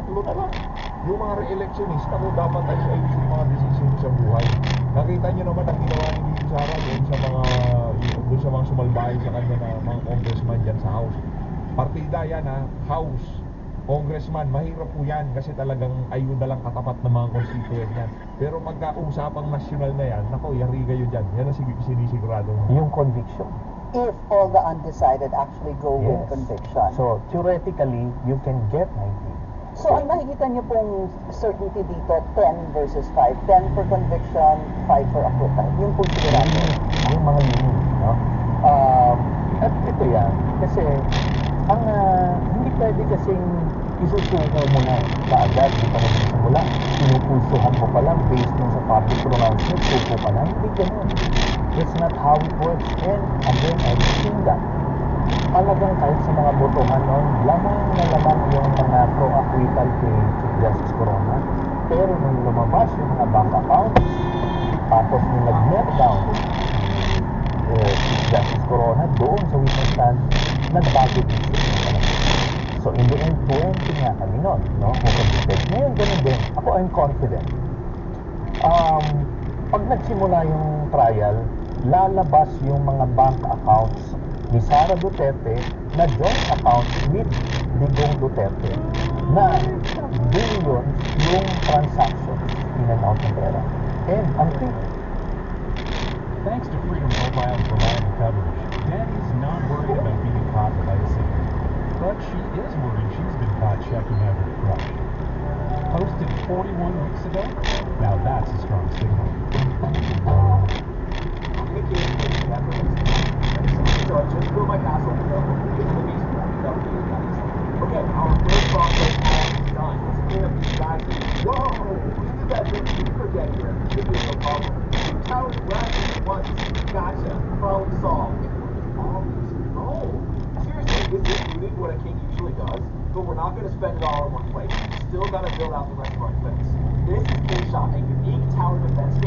tatlo na lang. Yung mga re-electionista mo dapat ay ayos yung mga desisyon sa buhay. Nakita nyo naman ang ginawa ni Bibi Sara doon sa mga sumalbahay sa kanya na mga congressman dyan sa House. Partida yan ha, House. Congressman, mahirap po yan kasi talagang ayun na lang katapat ng mga constituent yan. Pero pagka-usapang nasyonal na yan, nako, yari kayo dyan. Yan ang sinisigurado mo. Yung conviction. If all the undecided actually go with Yes. conviction. So, theoretically, you can get 19. So, ang nakikita niyo pong certainty dito, 10 versus 5. 10 for conviction, 5 for acquittal. Yung po sigurado. Yung mga linya, no? At ito yan, kasi hindi pwede kasing isusuko mo na kaagad, di pa nagsisimula. Pinupulsuhan mo pa lang based dun sa public pronouncement, suko pa lang. Hindi ganun. That's not how it works. And again, I've seen that. Talagang kahit sa mga botohan noon, lamang na lamang yung mga pro-acquittal kay Chief Justice Corona. Pero nung lumabas yung mga bank accounts, tapos nung nag-meltdown Chief Justice Corona doon sa witness stand, nagbago din siya. So in the end, 20 nga kami nun, no? Ngayon, ganun din. Ako, I'm confident. Pag nagsimula yung trial, lalabas yung mga bank accounts ni Sara Duterte na joint accounts with Digong Duterte na billions yung transactions in and out ng pera. And ang Thanks to Freedom Mobile's reliable coverage, Daddy's not worried about being caught by a secret. But she is worried she's been caught checking out her crush. Posted 41 weeks ago? Now that's a strong signal. So I just blew my castle to the basement. Okay, our first process is done. Let's clean up these guys. Whoa! We did that thing you forget here. This is no problem. Towers grabbed once. Gotcha. Problem solved. Oh! Seriously, this is really what a king usually does, but we're not going to spend it all in one place. Still got to build out the rest of our defense. This is King Shot, a unique tower defense